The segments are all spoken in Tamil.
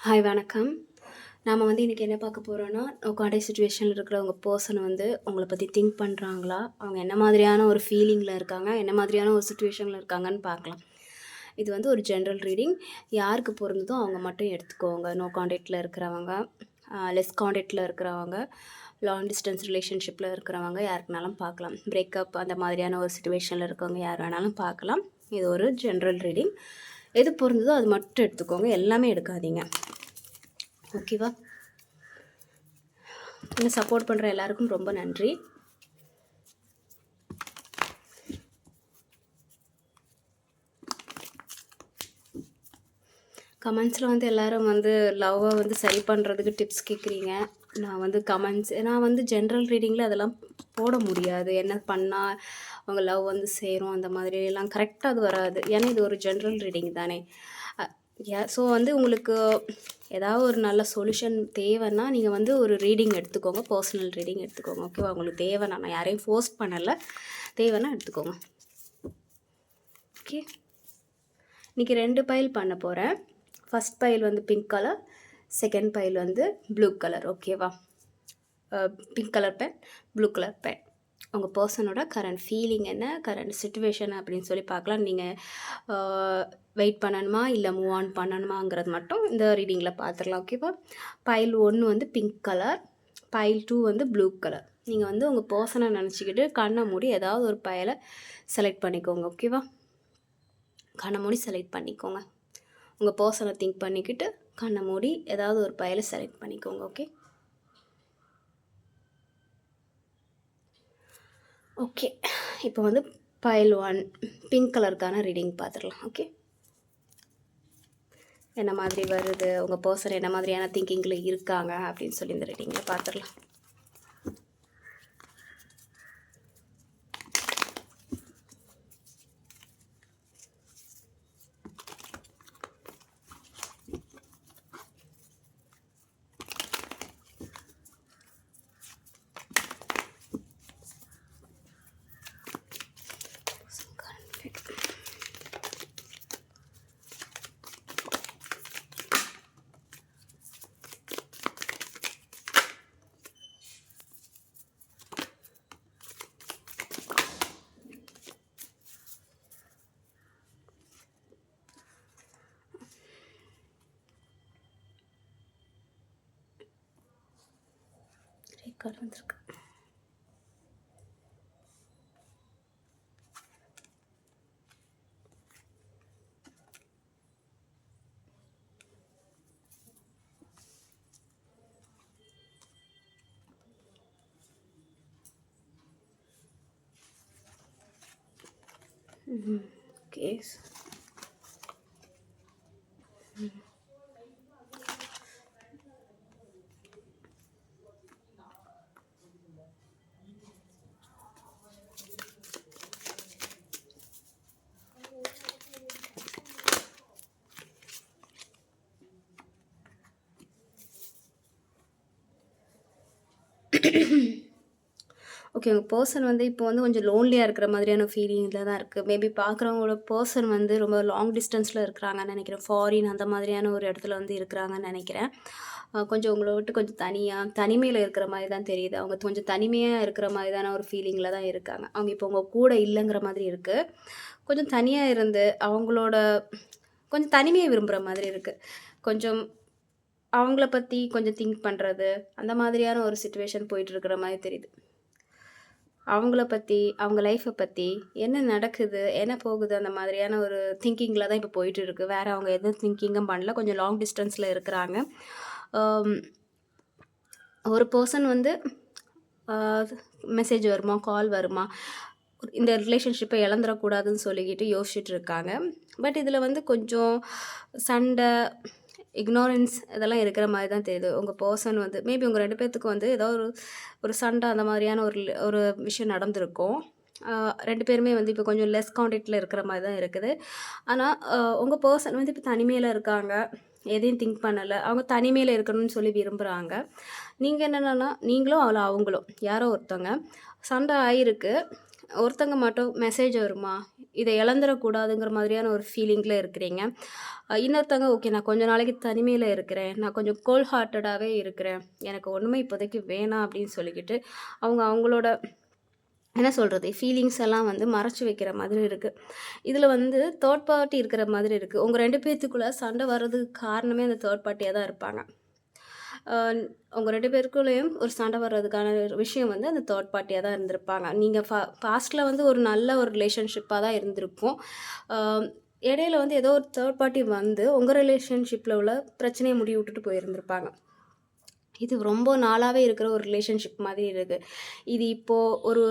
ஹாய் வணக்கம். நாம இன்றைக்கி என்ன பார்க்க போகிறோன்னா, கான்டாக்ட் சிச்சுவேஷனில் இருக்கிறவங்க பர்சன் உங்கள பற்றி திங்க் பண்ணுறாங்களா? அவங்க என்ன மாதிரியான ஒரு ஃபீலிங்கில் இருக்காங்க? என்ன மாதிரியான ஒரு சிச்சுவேஷனில் இருக்காங்கன்னு பார்க்கலாம். இது ஒரு ஜென்ரல் ரீடிங். யாருக்கு பொருந்ததோ அவங்க மட்டும் எடுத்துக்கோங்க. நோ கான்டாக்டில் இருக்கிறவங்க, லெஸ் கான்டாக்டில் இருக்கிறவங்க, லாங் டிஸ்டன்ஸ் ரிலேஷன்ஷிப்பில் இருக்கிறவங்க யாருக்குனாலும் பார்க்கலாம். பிரேக்கப் அந்த மாதிரியான ஒரு சிச்சுவேஷனில் இருக்கவங்க யார் வேணாலும் பார்க்கலாம். இது ஒரு ஜென்ரல் ரீடிங். எது பொருந்ததோ அது மட்டும் எடுத்துக்கோங்க, எல்லாமே எடுக்காதீங்க. ஓகேவா? இன்னும் சப்போர்ட் பண்ணுற எல்லாருக்கும் ரொம்ப நன்றி. கமெண்ட்ஸில் எல்லோரும் லவ்வை சரி பண்ணுறதுக்கு டிப்ஸ் கேட்குறீங்க. நான் ஜென்ரல் ரீடிங்கில் அதெல்லாம் போட முடியாது. என்ன பண்ணால் அவங்க லவ் சேரும் அந்த மாதிரிலாம் கரெக்டாக அது வராது. ஏன்னா இது ஒரு ஜென்ரல் ரீடிங் தானே. ஸோ உங்களுக்கு ஏதாவது ஒரு நல்ல சொல்யூஷன் தேவைன்னா நீங்கள் ஒரு ரீடிங் எடுத்துக்கோங்க, பர்சனல் ரீடிங் எடுத்துக்கோங்க. ஓகேவா? உங்களுக்கு தேவைன்னா, நான் யாரையும் ஃபோர்ஸ் பண்ணலை, தேவைன்னா எடுத்துக்கோங்க. ஓகே, இன்றைக்கி 2 பைல் பண்ண போகிறேன். First pile pink colour, second pile blue colour. ஓகேவா? Pink colour pen, blue colour pen. உங்கள் பர்சனோட கரண்ட் ஃபீலிங் என்ன, கரண்ட் சிச்சுவேஷன் அப்படின்னு சொல்லி பார்க்கலாம். நீங்கள் வெயிட் பண்ணணுமா இல்லை மூவ் ஆன் பண்ணணுமாங்கிறது மட்டும் இந்த ரீடிங்கில் பார்த்துடலாம். ஓகேவா? File 1 pink colour, file 2 blue colour. நீங்கள் உங்கள் பர்சனை நினச்சிக்கிட்டு கண்ணை மூடி ஏதாவது ஒரு பைலை செலக்ட் பண்ணிக்கோங்க. ஓகேவா? கண்ணை மூடி செலக்ட் பண்ணிக்கோங்க. உங்கள் பர்சனை திங்க் பண்ணிக்கிட்டு கண்ணை மூடி ஏதாவது ஒரு பைலை செலக்ட் பண்ணிக்கோங்க. ஓகே ஓகே இப்போ பைல் 1 பிங்க் கலருக்கான ரீடிங் பார்த்துடலாம். ஓகே, என்ன மாதிரி வருது, உங்கள் பர்சன் என்ன மாதிரியான திங்கிங்கில் இருக்காங்க அப்படின்னு சொல்லி இந்த ரீடிங்கில் பார்த்துடலாம். கார்டு வந்திருக்கு. Okay, okay. உங்கள் பர்சன் இப்போ கொஞ்சம் லோன்லியாக இருக்கிற மாதிரியான ஃபீலிங்கில் தான் இருக்குது. மேபி பார்க்குறவங்களோட பர்சன் ரொம்ப லாங் டிஸ்டன்ஸில் இருக்கிறாங்கன்னு நினைக்கிறேன். ஃபாரின் அந்த மாதிரியான ஒரு இடத்துல இருக்கிறாங்கன்னு நினைக்கிறேன். கொஞ்சம் உங்களை விட்டு கொஞ்சம் தனிமையில் இருக்கிற மாதிரி தான் தெரியுது. அவங்க கொஞ்சம் தனிமையாக இருக்கிற மாதிரிதான ஒரு ஃபீலிங்கில் தான் இருக்காங்க. அவங்க இப்போ உங்கள் கூட இல்லைங்கிற மாதிரி இருக்குது. கொஞ்சம் தனியாக இருந்து அவங்களோட கொஞ்சம் தனிமையை விரும்புகிற மாதிரி இருக்குது. கொஞ்சம் அவங்கள பற்றி கொஞ்சம் திங்க் பண்ணுறது, அந்த மாதிரியான ஒரு சிச்சுவேஷன் போயிட்டுருக்கிற மாதிரி தெரியுது. அவங்கள பற்றி, அவங்க லைஃப்பை பற்றி என்ன நடக்குது, என்ன போகுது, அந்த மாதிரியான ஒரு திங்கிங்கில் தான் இப்போ போயிட்டு இருக்குது. வேறு அவங்க எதுவும் திங்கிங்கும் பண்ணல. கொஞ்சம் லாங் டிஸ்டன்ஸில் இருக்கிறாங்க. ஒரு பர்சன் மெசேஜ் வருமா, கால் வருமா, இந்த ரிலேஷன்ஷிப்பை இழந்துடக்கூடாதுன்னு சொல்லிக்கிட்டு யோசிச்சுட்டு இருக்காங்க. பட் இதில் கொஞ்சம் சண்டை, இக்னோரன்ஸ் இதெல்லாம் இருக்கிற மாதிரி தான் தெரியுது. உங்கள் பர்சன் மேபி உங்கள் 2 பேர்த்துக்கு ஏதோ ஒரு சண்டை அந்த மாதிரியான ஒரு விஷயம் நடந்திருக்கும். 2 பேருமே இப்போ கொஞ்சம் லெஸ் கான்டாக்டில் இருக்கிற மாதிரி தான் இருக்குது. ஆனால் உங்கள் பர்சன் இப்போ தனிமையில் இருக்காங்க, எதையும் திங்க் பண்ணலை. அவங்க தனிமையில் இருக்கணும்னு சொல்லி விரும்புகிறாங்க. நீங்கள் என்னென்னா, நீங்களும் அவங்களும் யாரோ ஒருத்தவங்க சண்டை ஆகிருக்கு. ஒருத்தங்க மட்டும் மெசேஜ் வருமா, இத இழந்துறக்கூடாதுங்கிற மாதிரியான ஒரு ஃபீலிங்கில இருக்கிறீங்க. இன்னொருத்தங்க ஓகே நான் கொஞ்ச நாளைக்கு தனிமையில இருக்கிறேன். நான் கொஞ்சம் கோல்ட் ஹார்ட்டடாவே இருக்கிறேன். எனக்கு ஒண்ணுமே இப்போதைக்கு வேணாம் அப்படின்னு சொல்லிக்கிட்டு, அவங்களோட என்ன சொல்றது? ஃபீலிங்ஸ் எல்லாம் வந்து மறைச்சு வைக்கிற மாதிரி இருக்கு. இதில வந்து தேர்ட் பார்ட்டி இருக்கிற மாதிரி இருக்கு. உங்க 2 பேத்துக்குள்ள சண்டை வர்றதுக்கு காரணமே அந்த தேர்ட் பார்ட்டியா தான் இருப்பாங்க. அ உங்க 2 பேருக்குள்ளேயும் ஒரு சண்டை வர்றதுக்கான ஒரு விஷயம் வந்து அந்த தேர்ட் பார்ட்டியா தான் இருந்திருப்பாங்க. நீங்க பாஸ்ட்ல வந்து ஒரு நல்ல ஒரு ரிலேஷன்ஷிப்பா தான் இருந்திருக்கும். அ இடையில வந்து ஏதோ ஒரு தேர்ட் பார்ட்டி வந்து உங்க ரிலேஷன்ஷிப்ல உள்ள பிரச்சனைய முடிய விட்டுட்டு போயிருந்திருப்பாங்க. இது ரொம்ப நாளாவே இருக்கிற ஒரு ரிலேஷன்ஷிப் மாதிரி இருக்கு. இது இப்போ ஒரு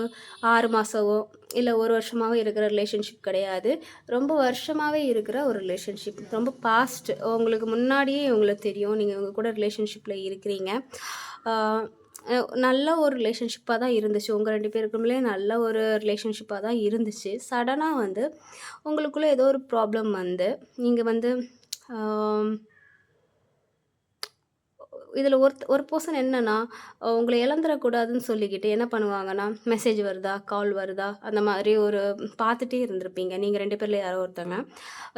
6 மாசமோ, இல்ல 1 வருஷமாவோ இருக்கிற ரிலேஷன்ஷிப் கிடையாது. ரொம்ப வருஷமாவே இருக்கிற ஒரு ரிலேஷன்ஷிப். ரொம்ப பாஸ்ட் உங்களுக்கு முன்னாடியே இவங்கள தெரியும். நீங்க இவங்க கூட ரிலேஷன்ஷிப்ல இருக்கிறீங்க. ஆ அ நல்ல ஒரு ரிலேஷன்ஷிப்பா தான் இருந்துச்சு. உங்க 2 பேருக்குள்ளே நல்ல ஒரு ரிலேஷன்ஷிப்பா தான் இருந்துச்சு. சடனா வந்து உங்களுக்குள்ள ஏதோ ஒரு ப்ராப்ளம் வந்து, நீங்க வந்து ஆ இதில ஒரு பெர்சன் என்னன்னா, உங்கள இழந்துறக்கூடாதுன்னு சொல்லிக்கிட்டு என்ன பண்ணுவாங்கன்னா, மெசேஜ் வருதா, கால் வருதா, அந்த மாதிரி ஒரு பார்த்துட்டே இருந்திருப்பீங்க. நீங்க 2 பேர்ல யாரோ ஒருத்தங்க.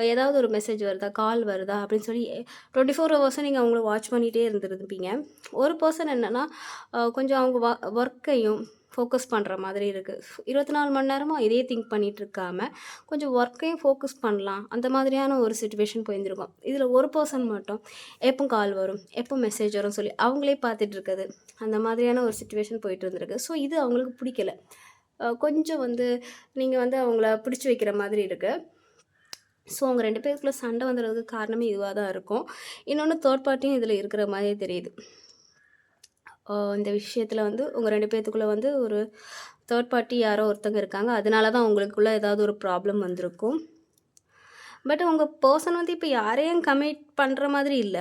ஏதாவது ஒரு மெசேஜ் வருதா, கால் வருதா அப்படின்னு சொல்லி 24 ஹவர்ஸும் நீங்க அவங்கள வாட்ச் பண்ணிட்டே இருந்திருப்பீங்க. ஒரு பெர்சன் என்னன்னா, கொஞ்சம் அவங்க ஒர்க்கையும் ஃபோக்கஸ் பண்ற மாதிரி இருக்கு. 24 மணி நேரமும் இதே திங்க் பண்ணிட்டு இருக்காம, கொஞ்சம் ஒர்க்கையும் ஃபோக்கஸ் பண்ணலாம். அந்த மாதிரியான ஒரு சிச்சுவேஷன் போயிருந்திருக்கும். இதில ஒரு பெர்சன் மட்டும் எப்போ கால் வரும், எப்போ மெசேஜ் வரும்னு சொல்லி அவங்களே பார்த்துட்டு இருக்குது. அந்த மாதிரியான ஒரு சிச்சுவேஷன் போயிட்டு இருந்திருக்கு. ஸோ இது அவங்களுக்கு பிடிக்கல. கொஞ்சம் வந்து நீங்க வந்து அவங்கள பிடிச்சு வைக்கிற மாதிரி இருக்கு. ஸோ அவங்க 2 பேருக்குள்ள சண்டை வந்துறதுக்கு காரணமே இதுவா தான் இருக்கும். இன்னொன்னு தேர்ட் பார்ட்டியும் இதில இருக்கிற மாதிரியே தெரியுது. இந்த விஷயத்துல வந்து உங்க 2 பேத்துக்குள்ள வந்து ஒரு தேர்ட் பார்ட்டி யாரோ ஒருத்தங்க இருக்காங்க. அதனால தான் உங்களுக்குள்ள ஏதாவது ஒரு ப்ராப்ளம் வந்திருக்கும். பட் உங்க பெர்சன் வந்து இப்ப யாரையும் கமிட் பண்ற மாதிரி இல்ல.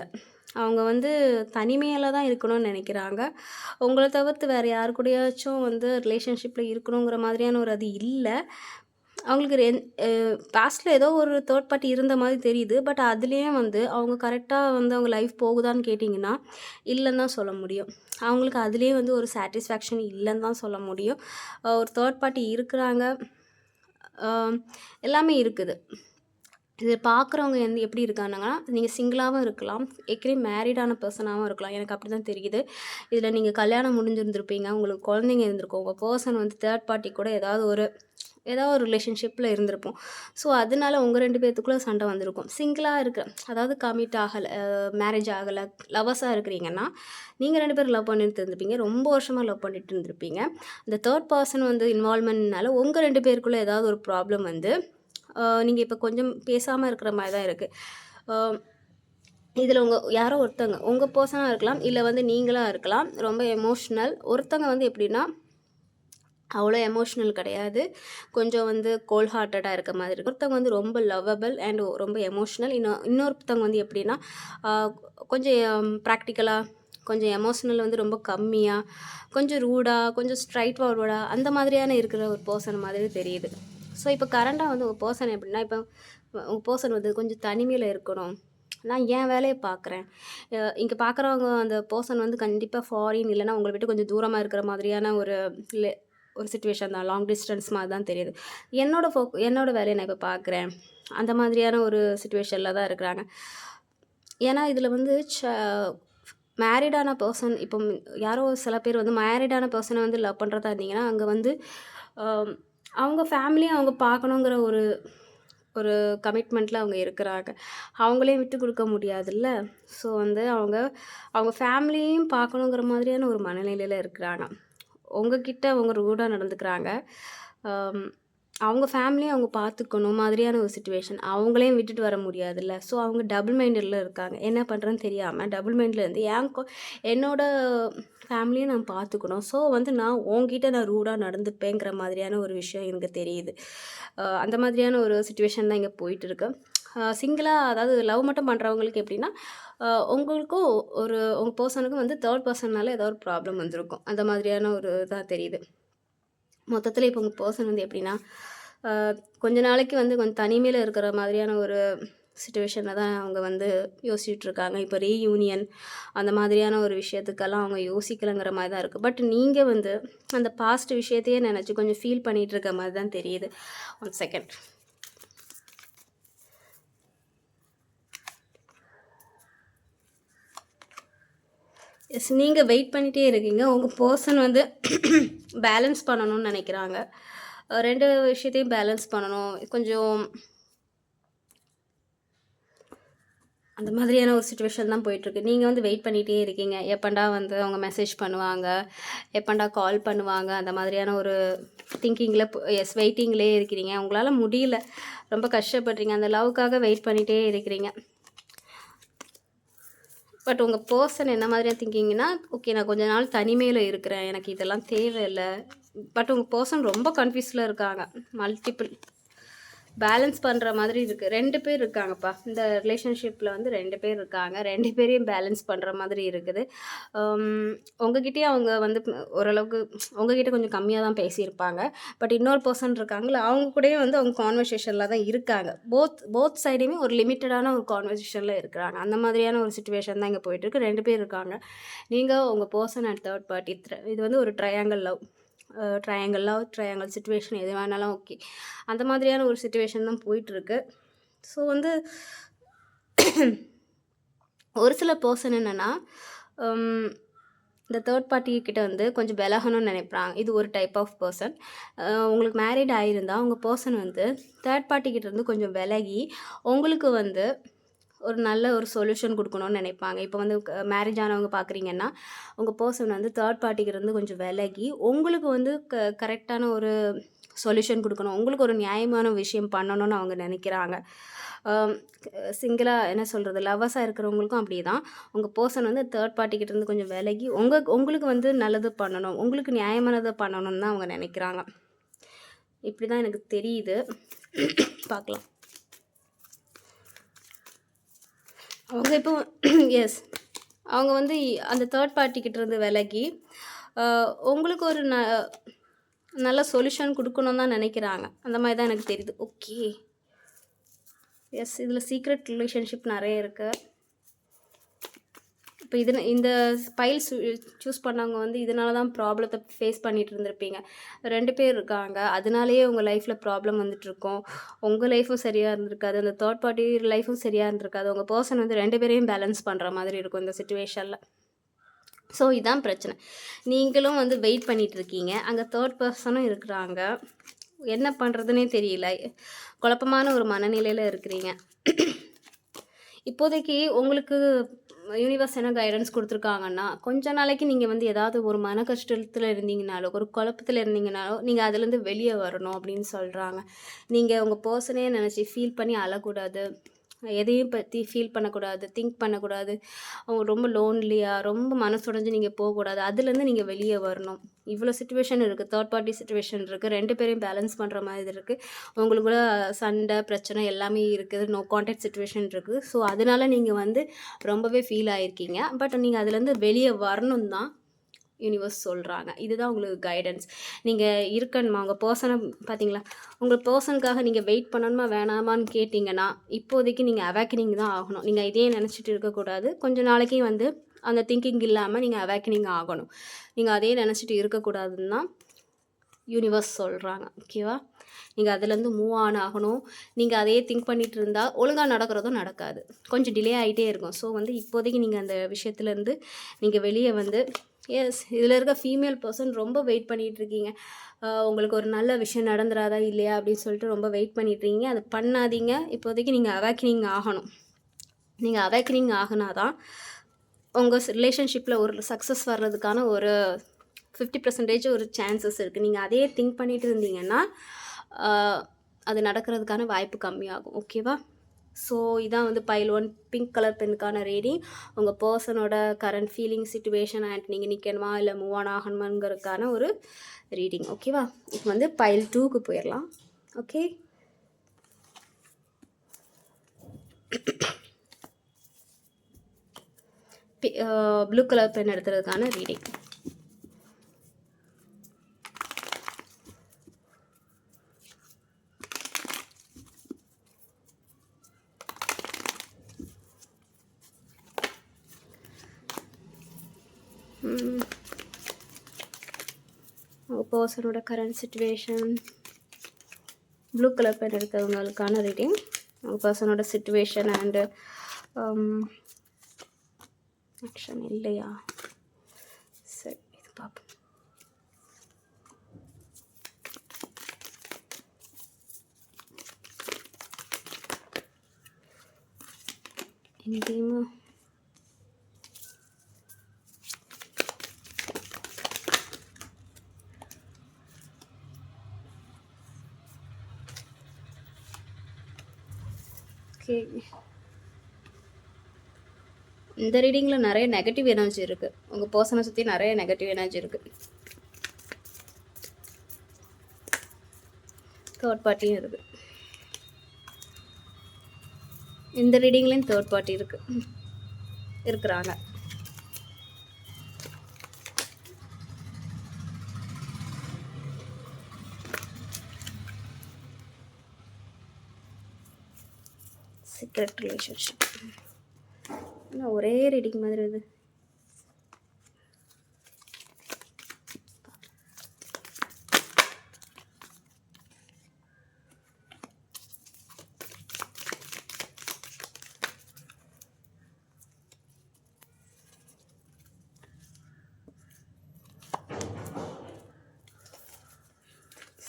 அவங்க வந்து தனிமையில தான் இருக்கணும்னு நெனைக்கிறாங்க. உங்கள தவிர்த்து வேற யாரு கூடயாச்சும் வந்து ரிலேஷன்ஷிப்ல இருக்கணுங்கிற மாதிரியான ஒரு அது இல்ல. அவங்களுக்கு பாஸ்ட்ல ஏதோ ஒரு தேர்ட் பார்ட்டி இருந்த மாதிரி தெரியுது. பட் அதுலயே வந்து அவங்க கரெக்ட்டா வந்து அவங்க லைஃப் போகுதான்னு கேட்டிங்கன்னா, இல்லன்னு தான் சொல்ல முடியும். அவங்களுக்கு அதிலயே வந்து ஒரு சாட்டிஸ்ஃபேக்ஷன் இல்லன்னு தான் சொல்ல முடியும். ஒரு தேர்ட் பார்ட்டி இருக்கிறாங்க. அ எல்லாமே இருக்குது. இது பார்க்குறவங்க வந்து எப்படி இருக்காங்கன்னா, நீங்க சிங்கிளாவும் இருக்கலாம். ஏற்கனவே மேரிடான பெர்சனாவும் இருக்கலாம். எனக்கு அப்படிதான் தெரியுது. இதில நீங்க கல்யாணம் முடிஞ்சிருந்திருப்பீங்க. உங்களுக்கு குழந்தைங்க இருந்திருக்கும். உங்க பெர்சன் வந்து தேர்ட் பார்ட்டி கூட ஏதாவது ஒரு ரிலேஷன்ஷிப்ல இருந்திருப்போம். ஸோ, அதனால உங்க 2 பேத்துக்குள்ள சண்டை வந்திருக்கும். சிங்கிளா அதாவது கமிட் ஆகல, மேரேஜ் ஆகல, லவ்வர்ஸா இருக்கிறீங்கன்னா, நீங்க 2 பேரும் லவ் பண்ணிட்டு இருந்திருப்பீங்க. ரொம்ப வருஷமா லவ் பண்ணிட்டு இருந்திருப்பீங்க. இந்த தேர்ட் பெர்சன் வந்து இன்வால்வ்மென்ட்னால உங்க 2 பேருக்குள்ள ஏதாவது ஒரு ப்ராப்ளம் வந்து, நீங்க இப்ப கொஞ்சம் பேசாம இருக்கிற மாரி தான் இருக்கு. அ இதில யாரோ ஒருத்தங்க உங்க பெர்சனா இருக்கலாம். இல்ல வந்து நீங்களா இருக்கலாம். ரொம்ப எமோஷனல். ஒருத்தங்க வந்து எப்படின்னா அவ்வளோ எமோஷ்னல் கிடையாது. கொஞ்சம் வந்து கோல்ட் ஹார்ட்டடா இருக்க மாதிரி இருக்கும். ஒருத்தவங்க வந்து ரொம்ப லவ்வபிள் அண்ட் ரொம்ப எமோஷ்னல். இன்னொருத்தவங்க வந்து எப்படின்னா, ஆ கொஞ்சம் ப்ராக்டிக்கலா, கொஞ்சம் எமோஷ்னல் வந்து ரொம்ப கம்மியா, கொஞ்சம் ரூடா, கொஞ்சம் ஸ்ட்ரைட் ஃபார்வர்டா அந்த மாதிரியான இருக்கிற ஒரு பெர்சன் மாதிரி தெரியுது. ஸோ, இப்போ கரண்ட்டா வந்து உங்க பெர்சன் எப்படின்னா, இப்போ உங்க பெர்சன் வந்து கொஞ்சம் தனிமையில இருக்கணும். நான் என் வேலைய பார்க்குறேன். இங்க பார்க்குறவங்க அந்த பெர்சன் வந்து கண்டிப்பா ஃபாரின் இல்லன்னா உங்கள விட்டு கொஞ்சம் தூரமா இருக்கிற மாதிரியான ஒரு சிச்சுவேஷன் தான். லாங் டிஸ்டன்ஸ் மாரி தான் தெரியுது. என்னோட வேலைய நான் இப்ப பார்க்குறேன். அந்த மாதிரியான ஒரு சிச்சுவேஷன்ல தான் இருக்கிறாங்க. ஏன்னா, இதில வந்து மேரிடான பெர்சன் இப்போ யாரோ சில பேர் வந்து மேரிடான பெர்சன வந்து லவ் பண்றதா இருந்தீங்கன்னா, அங்க வந்து அ அவங்க ஃபேமிலிய அவங்க பார்க்கணுங்கிற ஒரு ஒரு கமிட்மெண்ட்ல அவங்க இருக்கிறாங்க. அவங்களையும் விட்டு குடுக்க முடியாதுல்ல. ஸோ வந்து அவங்க ஃபேமிலியையும் பார்க்கணுங்கிற மாதிரியான ஒரு மனநிலையில இருக்கிறாங்க. உங்ககிட்ட அவங்க ரூடா நடந்துக்கிறாங்க. அம் அவங்க ஃபேமிலிய அவங்க பார்த்துக்கணும் மாதிரியான ஒரு சிச்சுவேஷன். அவங்களையும் விட்டுட்டு வர முடியாதுல்ல. ஸோ அவங்க டபுள் மைண்டட்ல இருக்காங்க. என்ன பண்ணுறதுன்னு தெரியாம டபுள் மைண்ட்ல இருந்து என்னோட ஃபேமிலிய நான் பார்த்துக்கணும். ஸோ வந்து உன்கிட்ட நான் ரூடா நடந்துப்பேங்கிற மாதிரியான ஒரு விஷயம் எனக்கு தெரியுது. அந்த மாதிரியான ஒரு சிச்சுவேஷன் தான் இங்க போயிட்டுருக்கு. சிங்கிளா அதாவது லவ் மட்டும் பண்ணுறவங்களுக்கு எப்படின்னா, உங்களுக்கும் உங்க பெர்சனுக்கும் வந்து தேர்ட் பெர்சன்னால ஏதோ ஒரு ப்ராப்ளம் வந்திருக்கும். அந்த மாதிரியான ஒரு இதா தெரியுது. மொத்தத்தில இப்போ உங்க பெர்சன் வந்து எப்படின்னா, அ கொஞ்ச நாளைக்கு வந்து கொஞ்சம் தனிமையில இருக்கிற மாதிரியான ஒரு சிச்சுவேஷனில் தான் அவங்க வந்து யோசிச்சுட்டு இருக்காங்க. இப்போ ரீயூனியன் அந்த மாதிரியான ஒரு விஷயத்துக்கெல்லாம் அவங்க யோசிக்கலைங்கிற மாதிரி தான் இருக்குது. பட் நீங்கள் வந்து அந்த பாஸ்ட் விஷயத்தையே நினச்சி கொஞ்சம் ஃபீல் பண்ணிகிட்டு இருக்க மாதிரி தான் தெரியுது. 1 செகண்ட். எஸ், நீங்கள் வெயிட் பண்ணிகிட்டே இருக்கீங்க. உங்கள் பர்சன் வந்து பேலன்ஸ் பண்ணணும்னு நினைக்கிறாங்க. 2 விஷயத்தையும் பேலன்ஸ் பண்ணணும். கொஞ்சம் அந்த மாதிரியான ஒரு சிச்சுவேஷன் தான் போயிட்டுருக்கு. நீங்கள் வந்து வெயிட் பண்ணிகிட்டே இருக்கீங்க. எப்பண்டா வந்து அவங்க மெசேஜ் பண்ணுவாங்க, எப்பண்டா கால் பண்ணுவாங்க, அந்த மாதிரியான ஒரு திங்கிங்கில் எஸ் வெயிட்டிங்லேயே இருக்கிறீங்க. உங்களால் முடியல, ரொம்ப கஷ்டப்படுறீங்க. அந்த லவ்க்காக வெயிட் பண்ணிகிட்டே இருக்கிறீங்க. பட் உங்கள் பர்சன் என்ன மாதிரியாக திங்கிங்கன்னா, ஓகே நான் கொஞ்ச நாள் தனிமையில் இருக்கிறேன், எனக்கு இதெல்லாம் தேவையில்லை. பட் உங்கள் பர்சன் ரொம்ப கன்ஃபியூஸில் இருக்காங்க. மல்டிபிள் பேலன்ஸ் பண்ணுற மாதிரி இருக்குது. 2 பேர் இருக்காங்கப்பா இந்த ரிலேஷன்ஷிப்பில் வந்து 2 பேர் இருக்காங்க. 2 பேரையும் பேலன்ஸ் பண்ணுற மாதிரி இருக்குது. உங்ககிட்டயே அவங்க வந்து ஓரளவுக்கு உங்ககிட்ட கொஞ்சம் கம்மியாக தான் பேசியிருப்பாங்க. பட் இன்னொரு பர்சன் இருக்காங்களா, அவங்க கூடயே வந்து அவங்க கான்வர்சேஷனில் தான் இருக்காங்க. போத் சைடையுமே ஒரு லிமிட்டடான ஒரு கான்வர்சேஷனில் இருக்கிறாங்க. அந்த மாதிரியான ஒரு சிச்சுவேஷன் தான் இங்கே போயிட்டுருக்கு. 2 பேர் இருக்காங்க. நீங்கள் உங்கள் பர்சன் அண்ட் தேர்ட் பார்ட்டி. இது வந்து ஒரு ட்ரையாங்கிள் லவ் ட்ரையாங்கிள் சிச்சுவேஷன் எது வேணாலும் ஓகே. அந்த மாதிரியான ஒரு சிச்சுவேஷன் தான் போயிட்டுருக்கு. ஸோ வந்து ஒரு சில பர்சன் என்னென்னா இந்த தேர்ட் பார்ட்டிக்கிட்ட வந்து கொஞ்சம் விலகணும்னு நினைப்பாங்க. இது ஒரு டைப் ஆஃப் பர்சன். உங்களுக்கு மேரிட் ஆகியிருந்தால் உங்கள் பர்சன் வந்து தேர்ட் பார்ட்டிக்கிட்ட இருந்து கொஞ்சம் விலகி உங்களுக்கு வந்து ஒரு நல்ல ஒரு சொல்யூஷன் கொடுக்கணும்னு நினைப்பாங்க. இப்போ வந்து மேரேஜ் ஆனவங்க பார்க்குறீங்கன்னா உங்கள் பர்சன் வந்து தேர்ட் பார்ட்டிக்கிட்டேருந்து கொஞ்சம் விலகி உங்களுக்கு வந்து கரெக்டான ஒரு சொல்யூஷன் கொடுக்கணும், உங்களுக்கு ஒரு நியாயமான விஷயம் பண்ணணும்னு அவங்க நினைக்கிறாங்க. சிங்கிளாக என்ன சொல்கிறது, லவ்வர்ஸாக இருக்கிறவங்களுக்கும் அப்படி தான். உங்கள் பர்சன் வந்து தேர்ட் பார்ட்டிக்கிட்டேருந்து கொஞ்சம் விலகி உங்களுக்கு வந்து நல்லது பண்ணணும், உங்களுக்கு நியாயமானதை பண்ணணும்னு தான் அவங்க நினைக்கிறாங்க. இப்படி தான் எனக்கு தெரியுது. பார்க்கலாம். அவங்க இப்போ எஸ் அவங்க வந்து அந்த தேர்ட் பார்ட்டிக்கிட்டேருந்து விலகி உங்களுக்கு ஒரு நல்ல சொல்யூஷன் கொடுக்கணுன்னு தான் நினைக்கிறாங்க. அந்த மாதிரி தான் எனக்கு தெரியுது. ஓகே, எஸ், இதில் சீக்ரெட் ரிலேஷன்ஷிப் நிறைய இருக்குது. இப்போ இந்த பைல் சூஸ் பண்ணவங்க வந்து இதனால தான் ப்ராப்ளத்தை ஃபேஸ் பண்ணிகிட்டு இருந்திருப்பீங்க. 2 பேர் இருக்காங்க, அதனாலேயே உங்கள் லைஃப்பில் ப்ராப்ளம் வந்துட்டுருக்கோம். உங்கள் லைஃப்பும் சரியாக இருந்திருக்காது, அந்த தேர்ட் பார்ட்டி லைஃப்பும் சரியாக இருந்திருக்காது. உங்கள் பர்சன் வந்து 2 பேரையும் பேலன்ஸ் பண்ணுற மாதிரி இருக்கும் இந்த சிச்சுவேஷனில். ஸோ இதான் பிரச்சனை. நீங்களும் வந்து வெயிட் பண்ணிகிட்ருக்கீங்க, அங்கே தேர்ட் பர்சனும் இருக்கிறாங்க. என்ன பண்ணுறதுனே தெரியல, குழப்பமான ஒரு மனநிலையில் இருக்கிறீங்க. இப்போதைக்கு உங்களுக்கு யூனிவர்ஸ் என்ன கைடன்ஸ் கொடுத்துருக்காங்கன்னா, கொஞ்ச நாளைக்கு நீங்கள் வந்து ஏதாவது ஒரு மன கஷ்டத்தில் இருந்தீங்கனாலோ, ஒரு குழப்பத்தில் இருந்தீங்கனாலோ, நீங்கள் அதுலேருந்து வெளியே வரணும் அப்படின்னு சொல்கிறாங்க. நீங்கள் உங்கள் பர்சனே நினச்சி ஃபீல் பண்ணி அழக்கூடாது, எதையும் பற்றி ஃபீல் பண்ணக்கூடாது, திங்க் பண்ணக்கூடாது. அவங்க ரொம்ப லோன்லியாக ரொம்ப மனசுடைஞ்சு நீங்கள் போகக்கூடாது. அதுலேருந்து நீங்கள் வெளியே வரணும். இவ்வளோ சிச்சுவேஷன் இருக்குது, தேர்ட் பார்ட்டி சிச்சுவேஷன் இருக்குது, 2 பேரையும் பேலன்ஸ் பண்ணுற மாதிரி இருக்குது. உங்களுக்குள்ள சண்டை பிரச்சனை எல்லாமே இருக்குது, நோ கான்டாக்ட் சிச்சுவேஷன் இருக்குது. ஸோ அதனால் நீங்கள் வந்து ரொம்பவே ஃபீல் ஆகிருக்கீங்க. பட் நீங்கள் அதுலேருந்து வெளியே வரணும் தான் யூனிவர்ஸ் சொல்கிறாங்க. இதுதான் உங்களுக்கு கைடன்ஸ். நீங்கள் இருக்கணுமா உங்கள் பர்சனை பார்த்தீங்களா, உங்கள் பர்சனுக்காக நீங்கள் வெயிட் பண்ணணுமா வேணாமான்னு கேட்டிங்கன்னா, இப்போதைக்கு நீங்கள் அவேக்கனிங் தான் ஆகணும். நீங்கள் இதே நினச்சிட்டு இருக்கக்கூடாது. கொஞ்சம் நாளைக்கு வந்து அந்த திங்கிங் இல்லாமல் நீங்கள் அவேக்கனிங் ஆகணும். நீங்கள் அதே நினச்சிட்டு இருக்கக்கூடாதுன்னு தான் யூனிவர்ஸ் சொல்கிறாங்க. ஓகேவா? நீங்கள் அதுலேருந்து மூவ் ஆன் ஆகணும். நீங்கள் அதையே திங்க் பண்ணிகிட்டு இருந்தால் ஒழுங்காக நடக்கிறதும் நடக்காது, கொஞ்சம் டிலே ஆகிட்டே இருக்கும். ஸோ வந்து இப்போதைக்கு நீங்கள் அந்த விஷயத்துலேருந்து நீங்கள் வெளியே வந்து எஸ், இதில் இருக்க ஃபீமேல் பர்சன் ரொம்ப வெயிட் பண்ணிகிட்ருக்கீங்க. உங்களுக்கு ஒரு நல்ல விஷயம் நடந்துடாதா இல்லையா அப்படின்னு சொல்லிட்டு ரொம்ப வெயிட் பண்ணிட்டுருக்கீங்க. அது பண்ணாதீங்க. இப்போதைக்கு நீங்கள் அவேக்கனிங் ஆகணும். நீங்கள் அவேக்கனிங் ஆகினா தான் உங்கள் ரிலேஷன்ஷிப்பில் ஒரு சக்ஸஸ் வர்றதுக்கான ஒரு 50% ஒரு சான்சஸ் இருக்குது. நீங்கள் அதையே திங்க் பண்ணிகிட்டு இருந்தீங்கன்னா அது நடக்கிறதுக்கான வாய்ப்பு கம்மியாகும். ஓகேவா? ஸோ இதான் வந்து பைல் 1 பிங்க் கலர் பெண்ணுக்கான ரீடிங். உங்கள் பர்சனோட கரண்ட் ஃபீலிங் சிச்சுவேஷன் அண்ட் நீங்கள் நிற்கணுமா இல்லை மூவ் ஆன் ஆகணுமாங்கிறதுக்கான ஒரு ரீடிங். ஓகேவா? இப்போ வந்து பைல் 2க்கு போயிடலாம். ஓகே, ப்ளூ கலர் பென் எடுத்துறதுக்கான ரீடிங். உங்கள் பர்சனோட current situation. Blue colour pen எடுத்தவங்களுக்கான ரீடிங். உங்கள் பர்சனோட சிச்சுவேஷன் அண்டு ஆக்ஷன் இல்லையா? சரி, இது பார்ப்போம். இங்கேயுமா ஓகே. இந்த ரீடிங்கில் நிறைய நெகட்டிவ் எனர்ஜி இருக்குது. உங்கள் பர்சனை சுற்றி நிறைய நெகட்டிவ் எனர்ஜி இருக்குது. தேர்ட் பார்ட்டியும் இருக்குது. இந்த ரீடிங்லேயும் தேர்ட் பார்ட்டி இருக்கிறாங்க. Secret relationship. ஒரே ரீடிங் மாதிரி இது.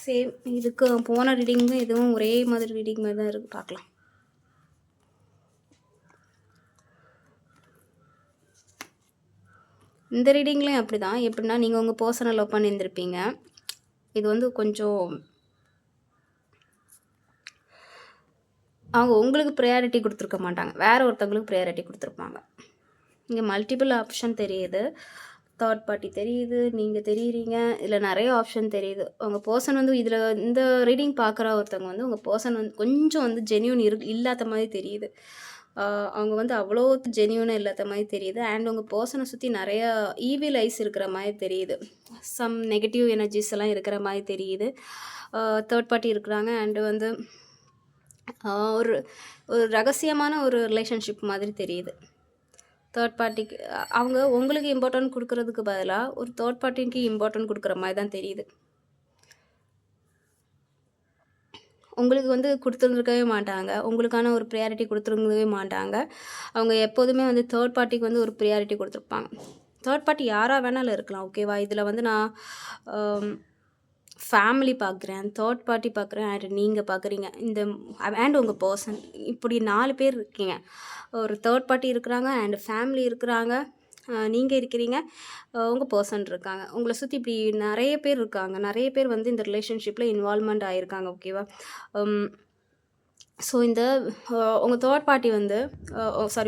சேம், இதுக்கு போன ரீடிங்கும் இதுவும் ஒரே மாதிரி ரீடிங் மாதிரி தான் இருக்குது. பார்க்கலாம். இந்த ரீடிங்லேயும் அப்படி தான். எப்படின்னா, நீங்கள் உங்கள் பர்சனை லவ் பண்ணியிருந்திருப்பீங்க. இது வந்து கொஞ்சம் அவங்க உங்களுக்கு ப்ரையாரிட்டி கொடுத்துருக்க மாட்டாங்க, வேறு ஒருத்தவங்களுக்கு ப்ரையாரிட்டி கொடுத்துருப்பாங்க. இங்கே மல்டிபிள் ஆப்ஷன் தெரியுது. தேர்ட் பார்ட்டி தெரியுது, நீங்கள் தெரியுறீங்க, இதில் நிறைய ஆப்ஷன் தெரியுது. உங்கள் பர்சன் வந்து இதில் இந்த ரீடிங் பார்க்குற ஒருத்தவங்க வந்து உங்கள் பர்சன் வந்து கொஞ்சம் வந்து ஜென்யூன் இல்லாத மாதிரி தெரியுது. அவங்க வந்து அவ்வளோ ஜென்யூனாக இல்லாத மாதிரி தெரியுது. அண்ட் உங்கள் பர்சனை சுற்றி நிறைய ஈவில் ஐஸ் இருக்கிற மாதிரி தெரியுது. சம் நெகட்டிவ் எனர்ஜிஸ் எல்லாம் இருக்கிற மாதிரி தெரியுது. தேர்ட் பார்ட்டி இருக்கிறாங்க. அண்டு வந்து ஒரு ஒரு ரகசியமான ஒரு ரிலேஷன்ஷிப் மாதிரி தெரியுது. தேர்ட் பார்ட்டிக்கு அவங்க உங்களுக்கு இம்பார்ட்டன்ட் கொடுக்கறதுக்கு பதிலாக ஒரு தேர்ட் பார்ட்டிக்கு இம்பார்ட்டன்ட் கொடுக்குற மாதிரி தான் தெரியுது. உங்களுக்கு வந்து கொடுத்துருக்கவே மாட்டாங்க, உங்களுக்கான ஒரு ப்ரியாரிட்டி கொடுத்துருக்கவே மாட்டாங்க. அவங்க எப்போதுமே வந்து தேர்ட் பார்ட்டிக்கு வந்து ஒரு ப்ரியாரிட்டி கொடுத்துருப்பாங்க. தேர்ட் பார்ட்டி யாராக வேணாலும் இருக்கலாம், ஓகேவா? இதில் வந்து நான் ஃபேமிலி பார்க்குறேன், தேர்ட் பார்ட்டி பார்க்குறேன், அண்ட் நீங்கள் பார்க்குறீங்க. இந்த அண்ட் உங்கள் பர்சன், இப்படி 4 பேர் இருக்கீங்க. ஒரு தேர்ட் பார்ட்டி இருக்கிறாங்க, அண்ட் ஃபேமிலி இருக்கிறாங்க, நீங்கள் இருக்கிறீங்க, உங்கள் பர்சன் இருக்காங்க. உங்களை சுற்றி இப்படி நிறைய பேர் இருக்காங்க. நிறைய பேர் வந்து இந்த ரிலேஷன்ஷிப்பில் இன்வால்வ்மெண்ட் ஆகியிருக்காங்க, ஓகேவா? ஸோ இந்த உங்கள் தேர்ட் பார்ட்டி வந்து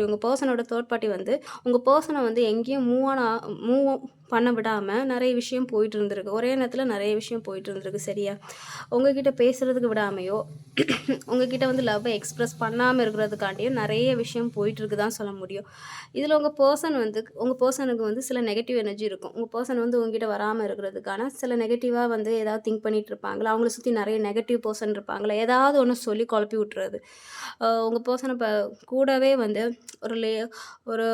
உங்கள் பர்சனோட தேர்ட் பார்ட்டி வந்து உங்கள் பர்சனை வந்து எங்கேயும் மூவ் பண்ண விடாமல் நிறைய விஷயம் போயிட்டு இருந்திருக்கு. ஒரே நேரத்தில் நிறைய விஷயம் போயிட்டு இருந்திருக்கு, சரியா? உங்ககிட்ட பேசுகிறதுக்கு விடாமையோ உங்ககிட்ட வந்து லவ்வை எக்ஸ்ப்ரெஸ் பண்ணாமல் இருக்கிறதுக்காண்டியும் நிறைய விஷயம் போயிட்டுருக்கு தான் சொல்ல முடியும். இதில் உங்கள் பர்சனுக்கு வந்து சில நெகட்டிவ் எனர்ஜி இருக்கும். உங்கள் பர்சன் வந்து உங்ககிட்ட வராமல் இருக்கிறதுக்கான சில நெகட்டிவாக வந்து ஏதாவது திங்க் பண்ணிகிட்டு இருப்பாங்களா, அவங்கள சுற்றி நிறைய நெகட்டிவ் பர்சன் இருப்பாங்களா, ஏதாவது ஒன்று சொல்லி குழப்பி விட்டுறது. உங்கள் பர்சனை கூடவே வந்து ஒரு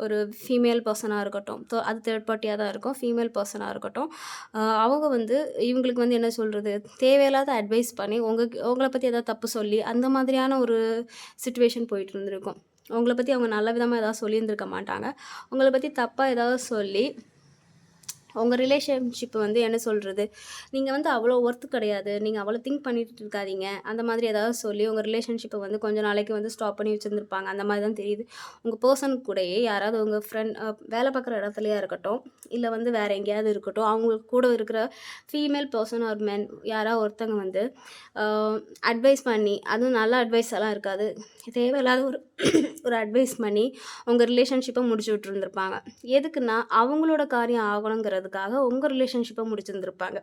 ஒரு ஃபீமேல் பர்சனாக இருக்கட்டும், அது தேர்ட் பார்ட்டியாக தான் இருக்கும். ஃபீமேல் பர்சனாக இருக்கட்டும், அவங்க வந்து இவங்களுக்கு வந்து என்ன சொல்கிறது, தேவையில்லாத அட்வைஸ் பண்ணி உங்களை பற்றி ஏதாவது தப்பு சொல்லி அந்த மாதிரியான ஒரு சிச்சுவேஷன் போயிட்டு இருந்திருக்கும். உங்களை பற்றி அவங்க நல்ல விதமாக ஏதாவது சொல்லியிருந்திருக்க மாட்டாங்க. உங்களை பற்றி தப்பாக ஏதாவது சொல்லி உங்கள் ரிலேஷன்ஷிப் வந்து என்ன சொல்கிறது, நீங்கள் வந்து அவ்வளோ ஒர்த்து கிடையாது, நீங்கள் அவ்வளோ திங்க் பண்ணிட்டு இருக்காதீங்க, அந்த மாதிரி ஏதாவது சொல்லி உங்கள் ரிலேஷன்ஷிப்பை வந்து கொஞ்சம் நாளைக்கு வந்து ஸ்டாப் பண்ணி வச்சுருந்துருப்பாங்க. அந்த மாதிரி தான் தெரியுது. உங்கள் பர்சனுக்கு கூடயே யாராவது உங்கள் ஃப்ரெண்ட் வேலை பார்க்குற இடத்துலையா இருக்கட்டும், இல்லை வந்து வேறு எங்கேயாவது இருக்கட்டும், அவங்களுக்கு கூட இருக்கிற ஃபீமேல் பர்சன் ஆர் மென் யாராவது ஒருத்தங்க வந்து அட்வைஸ் பண்ணி, அதுவும் நல்ல அட்வைஸ் எல்லாம் இருக்காது, தேவையில்லாத ஒரு அட்வைஸ் பண்ணி உங்கள் ரிலேஷன்ஷிப்பை முடிச்சு விட்டுருந்துருப்பாங்க. எதுக்குன்னா அவங்களோட காரியம் ஆகணுங்கிறதுக்காக உங்கள் ரிலேஷன்ஷிப்பை முடிச்சிருந்துருப்பாங்க.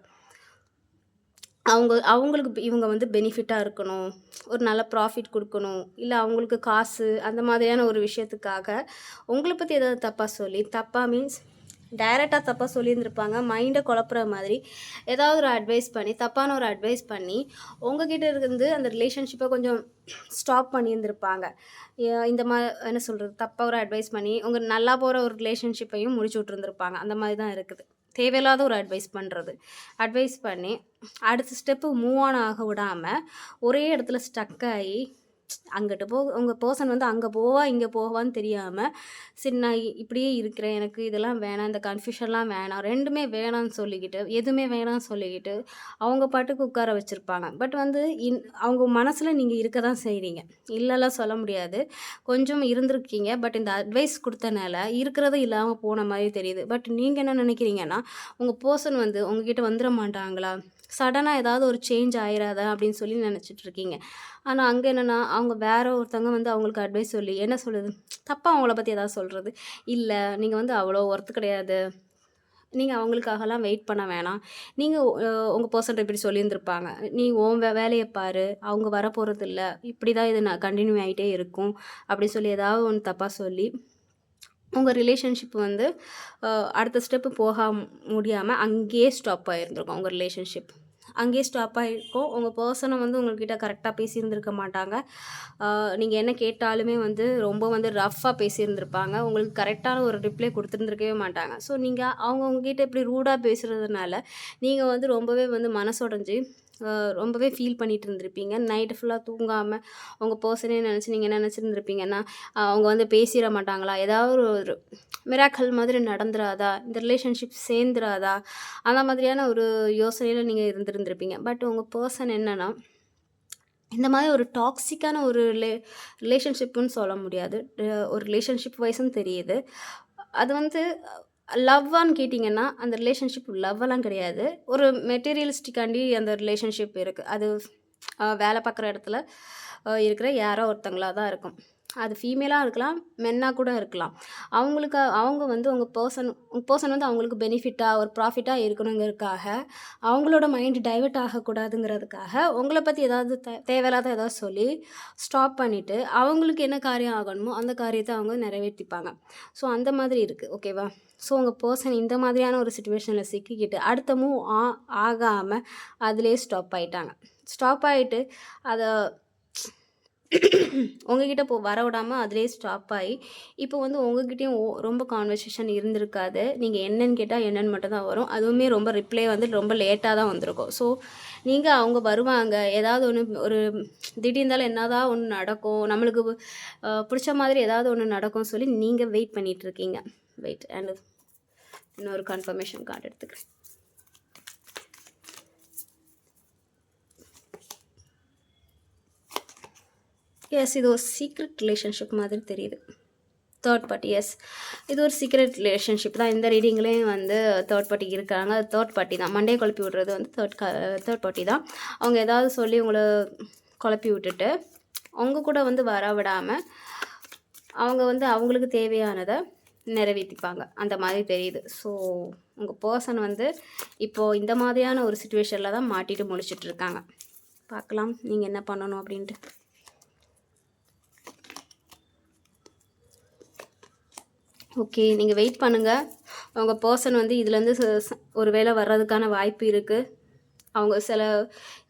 அவங்களுக்கு இவங்க வந்து பெனிஃபிட்டாக இருக்கணும், ஒரு நல்ல ப்ராஃபிட் கொடுக்கணும், இல்லை அவங்களுக்கு காசு அந்த மாதிரியான ஒரு விஷயத்துக்காக உங்களை பற்றி ஏதாவது தப்பாக சொல்லி, தப்பாக மீன்ஸ் டைரெக்டாக தப்பாக சொல்லியிருந்திருப்பாங்க. மைண்டை குழப்புற மாதிரி ஏதாவது ஒரு அட்வைஸ் பண்ணி, தப்பான ஒரு அட்வைஸ் பண்ணி உங்ககிட்ட இருந்து அந்த ரிலேஷன்ஷிப்பை கொஞ்சம் ஸ்டாப் பண்ணியிருந்திருப்பாங்க. இந்த என்ன சொல்கிறது, தப்பாக ஒரு அட்வைஸ் பண்ணி உங்கள் நல்லா போகிற ஒரு ரிலேஷன்ஷிப்பையும் முடிச்சு விட்ருந்துருப்பாங்க. அந்த மாதிரி தான் இருக்குது. தேவையில்லாத ஒரு அட்வைஸ் பண்ணி அடுத்த ஸ்டெப்பு மூவ் ஆன் ஆக விடாமல் ஒரே இடத்துல ஸ்டக் ஆகி அங்கிட்டு உங்கள் பர்சன் வந்து அங்கே போவா இங்கே போவான்னு தெரியாமல், சரி நான் இப்படியே இருக்கிறேன், எனக்கு இதெல்லாம் வேணாம், இந்த கன்ஃபியூஷன்லாம் வேணாம், ரெண்டுமே வேணான்னு சொல்லிக்கிட்டு, எதுவுமே வேணாம்னு சொல்லிக்கிட்டு அவங்க பாட்டுக்கு உட்கார வச்சுருப்பாங்க. பட் வந்து அவங்க மனசில் நீங்கள் இருக்க தான் செய்கிறீங்க, இல்லைலாம் சொல்ல முடியாது. கொஞ்சம் இருந்திருக்கீங்க. பட் இந்த அட்வைஸ் கொடுத்தனால இருக்கிறதும் இல்லாமல் போன மாதிரி தெரியுது. பட் நீங்கள் என்ன நினைக்கிறீங்கன்னா, உங்கள் பர்சன் வந்து உங்ககிட்ட வந்துட மாட்டாங்களா, சடனாக ஏதாவது ஒரு சேஞ்ச் ஆயிராதா அப்படின்னு சொல்லி நினச்சிட்ருக்கீங்க. ஆனால் அங்கே என்னென்னா, அவங்க வேற ஒருத்தவங்க வந்து அவங்களுக்கு அட்வைஸ் சொல்லி என்ன சொல்லுது, தப்பாக அவங்கள பற்றி ஏதாவது சொல்கிறது, இல்லை நீங்கள் வந்து அவ்வளோ ஒர்த்து கிடையாது, நீங்கள் அவங்களுக்காகலாம் வெயிட் பண்ண வேணாம், நீங்கள் உங்கள் பர்சன்ட்ட இப்படி சொல்லியிருந்திருப்பாங்க, நீ உன் வேலையை பாரு, அவங்க வரப்போகிறது இல்லை, இப்படி தான் இது நான் கண்டினியூ ஆகிட்டே இருக்கும் அப்படின்னு சொல்லி ஏதாவது ஒன்று தப்பாக சொல்லி உங்கள் ரிலேஷன்ஷிப் வந்து அடுத்த ஸ்டெப்பு போக முடியாமல் அங்கேயே ஸ்டாப் ஆகிருந்துருக்கும். உங்கள் ரிலேஷன்ஷிப் அங்கேயே ஸ்டாப் ஆகிருக்கும். உங்கள் பர்சனை வந்து உங்கள்கிட்ட கரெக்டாக பேசியிருந்திருக்க மாட்டாங்க. நீங்கள் என்ன கேட்டாலுமே வந்து ரொம்ப வந்து ரஃப்பாக பேசியிருந்திருப்பாங்க. உங்களுக்கு கரெக்டான ஒரு ரிப்ளை கொடுத்துருந்துருக்கவே மாட்டாங்க. ஸோ நீங்கள் அவங்க உங்ககிட்ட இப்படி ரூடாக பேசுகிறதுனால நீங்கள் வந்து ரொம்பவே வந்து மனசுடைஞ்சு ரொம்பவே ஃபீல் பண்ணிகிட்டு இருந்திருப்பீங்க. நைட்டு ஃபுல்லாக தூங்காமல் உங்கள் பர்சனே நினச்சி நீங்கள் என்ன நினச்சிருந்துருப்பீங்கன்னா, அவங்க வந்து பேசிட மாட்டாங்களா, ஏதாவது ஒரு மிராக்கல் மாதிரி நடந்துராதா, இந்த ரிலேஷன்ஷிப் சேர்ந்துராதா, அந்த மாதிரியான ஒரு யோசனையில் நீங்கள் இருந்திருப்பீங்க. பட் உங்கள் பர்சன் என்னென்னா, இந்த மாதிரி ஒரு டாக்ஸிக்கான ஒரு ரிலேஷன்ஷிப்புன்னு சொல்ல முடியாது. ஒரு ரிலேஷன்ஷிப் வைஸும் தெரியுது. அது வந்து லவ்வான்னு கேட்டிங்கன்னா, அந்த ரிலேஷன்ஷிப் லவ்வெல்லாம் கிடையாது. ஒரு மெட்டீரியலிஸ்டிக்காண்டி அந்த ரிலேஷன்ஷிப் இருக்குது. அது வேலை பார்க்குற இடத்துல இருக்கிற யாரோ ஒருத்தங்களாக தான் இருக்கும். அது ஃபீமேலாக இருக்கலாம், மென்னாக கூட இருக்கலாம். அவங்க வந்து உங்கள் பர்சன் வந்து அவங்களுக்கு பெனிஃபிட்டாக ஒரு ப்ராஃபிட்டாக இருக்கணுங்கிறதுக்காக, அவங்களோட மைண்ட் டைவர்ட் ஆகக்கூடாதுங்கிறதுக்காக உங்களை பற்றி ஏதாவது தேவையில்லாத ஏதாவது சொல்லி ஸ்டாப் பண்ணிவிட்டு அவங்களுக்கு என்ன காரியம் ஆகணுமோ அந்த காரியத்தை அவங்க நிறைவேற்றிப்பாங்க. ஸோ அந்த மாதிரி இருக்குது. ஓகேவா? ஸோ உங்கள் பர்சன் இந்த மாதிரியான ஒரு சிச்சுவேஷனில் சிக்கிக்கிட்டு அடுத்த மூவ் ஆகாமல் அதிலே ஸ்டாப் ஆகிட்டாங்க. ஸ்டாப் ஆகிட்டு அதை உங்ககிட்ட வர விடாமல் அதிலே ஸ்டாப் ஆகி இப்போ வந்து உங்ககிட்டயும் ரொம்ப கான்வர்சேஷன் இருந்திருக்காது. நீங்கள் என்னன்னு கேட்டால் என்னென்னு மட்டும் தான் வரும். அதுவுமே ரொம்ப ரிப்ளை வந்து ரொம்ப லேட்டாக தான் வந்திருக்கும். ஸோ நீங்கள் அவங்க வருவாங்க, ஏதாவது ஒன்று ஒரு திடீர்ந்தாலும் என்னதான் ஒன்று நடக்கும், நம்மளுக்கு பிடிச்ச மாதிரி ஏதாவது ஒன்று நடக்கும்னு சொல்லி நீங்கள் வெயிட் பண்ணிகிட்ருக்கீங்க. வெயிட் அண்ட் இன்னொரு கன்ஃபர்மேஷன் கார்டு எடுத்துக்கிறேன். எஸ், இது ஒரு சீக்ரெட் ரிலேஷன்ஷிப் மாதிரி தெரியுது. தேர்ட் பார்ட்டி, எஸ், இது ஒரு சீக்ரெட் ரிலேஷன்ஷிப் தான். இந்த ரீடிங்லேயும் வந்து தேர்ட் பார்ட்டி இருக்காங்க. தேர்ட் பார்ட்டி தான் மண்டே குழப்பி விடுறது வந்து தேர்ட் பார்ட்டி தான். அவங்க ஏதாவது சொல்லி உங்களை குழப்பி விட்டுட்டு அவங்க கூட வந்து வர விடாமல் அவங்க வந்து அவங்களுக்கு தேவையானதை நிறைவேற்றிப்பாங்க, அந்த மாதிரி தெரியுது. ஸோ உங்கள் பர்சன் வந்து இப்போது இந்த மாதிரியான ஒரு சிச்சுவேஷனில் தான் மாட்டிட்டு முழிச்சிட்ருக்காங்க. பார்க்கலாம் நீங்கள் என்ன பண்ணணும் அப்படின்ட்டு. ஓகே, நீங்கள் வெயிட் பண்ணுங்கள். உங்கள் பர்சன் வந்து இதுலேருந்து ஒரு வேளை வர்றதுக்கான வாய்ப்பு இருக்குது. அவங்க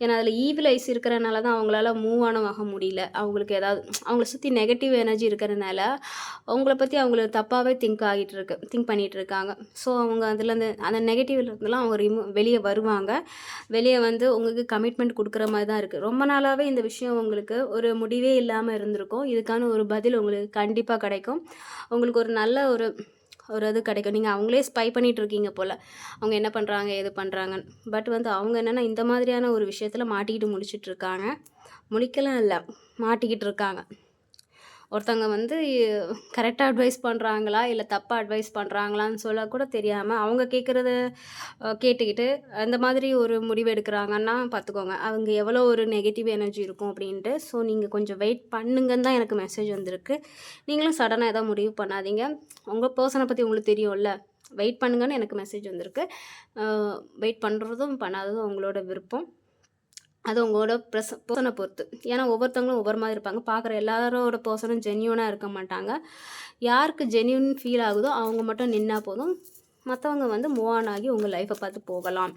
ஏன்னா அதில் ஈவில் ஐஸ் இருக்கிறனால தான் அவங்களால மூவ் ஆக முடியல. அவங்களுக்கு ஏதாவது அவங்கள சுற்றி நெகட்டிவ் எனர்ஜி இருக்கிறனால அவங்கள பற்றி அவங்களுக்கு தப்பாகவே திங்க் பண்ணிகிட்டு இருக்காங்க. ஸோ அவங்க அதுலேருந்து அந்த நெகட்டிவ்லேருந்துலாம் அவங்க வெளியே வருவாங்க. வெளியே வந்து உங்களுக்கு கமிட்மெண்ட் கொடுக்குற மாதிரி தான் இருக்குது. ரொம்ப நாளாகவே இந்த விஷயம் உங்களுக்கு ஒரு முடிவே இல்லாமல் இருந்திருக்கும். இதுக்கான ஒரு பதில் உங்களுக்கு கண்டிப்பாக கிடைக்கும். உங்களுக்கு ஒரு நல்ல ஒரு இது கிடைக்கும். நீங்கள் அவங்களே ஸ்பை பண்ணிகிட்டு இருக்கீங்க போல், அவங்க என்ன பண்ணுறாங்க ஏது பண்ணுறாங்கன்னு. பட் வந்து அவங்க என்னென்னா இந்த மாதிரியான ஒரு விஷயத்தில் மாட்டிக்கிட்டு முடிக்கலாம் இல்லை, மாட்டிக்கிட்டு இருக்காங்க. ஒருத்தவங்க வந்து கரெக்டாக அட்வைஸ் பண்ணுறாங்களா இல்லை தப்பாக அட்வைஸ் பண்ணுறாங்களான்னு சொல்ல கூட தெரியாமல் அவங்க கேட்குறத கேட்டுக்கிட்டு அந்த மாதிரி ஒரு முடிவு எடுக்கிறாங்கன்னா பார்த்துக்கோங்க அவங்க எவ்வளோ ஒரு நெகட்டிவ் எனர்ஜி இருக்கும் அப்படின்ட்டு. ஸோ நீங்கள் கொஞ்சம் வெயிட் பண்ணுங்கன்னு தான் எனக்கு மெசேஜ் வந்திருக்கு. நீங்களும் சடனாக எதாவது முடிவு பண்ணாதீங்க. உங்கள் பர்சனை பற்றி உங்களுக்கு தெரியும்ல, வெயிட் பண்ணுங்கன்னு எனக்கு மெசேஜ் வந்திருக்கு. வெயிட் பண்ணுறதும் பண்ணாததும் உங்களோட விருப்பம். அது உங்களோட பர்சனை பொறுத்து. ஏன்னா ஒவ்வொருத்தவங்களும் ஒவ்வொரு மாதிரி இருப்பாங்க. பார்க்குற எல்லாரோட பர்சனும் ஜென்யூனாக இருக்க மாட்டாங்க. யாருக்கு ஜென்யூன் ஃபீல் ஆகுதோ அவங்க மட்டும் நின்னா போதும். மற்றவங்க வந்து மூவ் ஆன் ஆகி உங்கள் லைஃப்பை பார்த்து போகலாம்.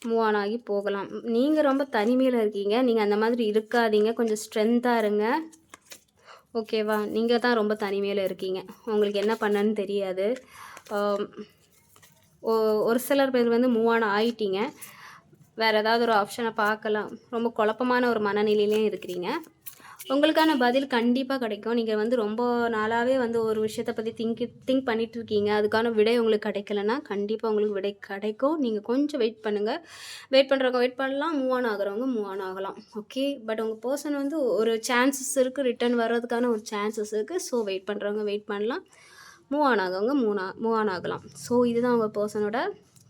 மூவ் ஆன் ஆகி போகலாம். நீங்கள் ரொம்ப தனிமையில் இருக்கீங்க. நீங்கள் அந்த மாதிரி இருக்காதீங்க. கொஞ்சம் ஸ்ட்ரென்த்தாக இருங்க. ஓகேவா? நீங்கள் தான் ரொம்ப தனிமையில் இருக்கீங்க. உங்களுக்கு என்ன பண்ணன்னு தெரியாது. ஒரு சிலர் பேர் வந்து மூவ் ஆன் ஆகிட்டீங்க. வேறு ஏதாவது ஒரு ஆப்ஷனை பார்க்கலாம். ரொம்ப குழப்பமான ஒரு மனநிலையிலையும் இருக்கிறீங்க. உங்களுக்கான பதில் கண்டிப்பாக கிடைக்கும். நீங்கள் வந்து ரொம்ப நாளாகவே வந்து ஒரு விஷயத்தை பற்றி திங்க் பண்ணிகிட்டு இருக்கீங்க. அதுக்கான விடை உங்களுக்கு கிடைக்கலன்னா கண்டிப்பாக உங்களுக்கு விடை கிடைக்கும். நீங்கள் கொஞ்சம் வெயிட் பண்ணுங்கள். வெயிட் பண்ணுறவங்க வெயிட் பண்ணலாம், மூவ் ஆன் ஆகிறவங்க மூவ் ஆன் ஆகலாம். ஓகே, பட் உங்கள் பர்சன் வந்து ஒரு சான்சஸ் இருக்குது, ரிட்டர்ன் வர்றதுக்கான ஒரு சான்சஸ் இருக்குது. ஸோ வெயிட் பண்ணுறவங்க வெயிட் பண்ணலாம், மூவ் ஆன் ஆகவங்க மூவ் ஆன் ஆகலாம். ஸோ இதுதான் உங்கள் பர்சனோட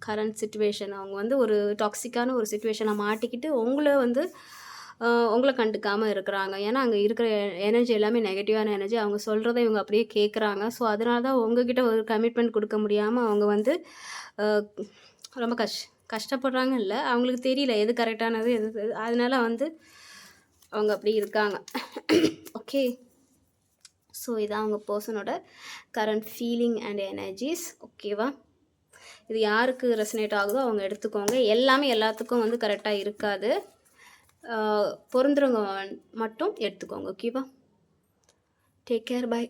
கரண்ட் சிச்சுவேஷன். அவங்க வந்து ஒரு டாக்ஸிக்கான ஒரு சிச்சுவேஷனை மாட்டிக்கிட்டு உங்களை கண்டுக்காமல் இருக்கிறாங்க. ஏன்னா அங்கே இருக்கிற எனர்ஜி எல்லாமே நெகட்டிவான எனர்ஜி. அவங்க சொல்கிறத இவங்க அப்படியே கேட்குறாங்க. ஸோ அதனால தான் உங்ககிட்ட ஒரு கமிட்மெண்ட் கொடுக்க முடியாமல் அவங்க வந்து ரொம்ப கஷ்டப்படுறாங்க. இல்லை, அவங்களுக்கு தெரியல எது கரெக்டானது எது, அதனால வந்து அவங்க அப்படி இருக்காங்க. ஓகே, ஸோ இதான் அவங்க பர்சனோட கரண்ட் ஃபீலிங் அண்ட் எனர்ஜிஸ். ஓகேவா? இது யாருக்கு ரெசனேட் ஆகுதோ அவங்க எடுத்துக்கோங்க. எல்லாமே எல்லாத்துக்கும் வந்து கரெக்டாக இருக்காது. பொருந்துறவங்க மட்டும் எடுத்துக்கோங்க. ஓகேவா? Take care, by.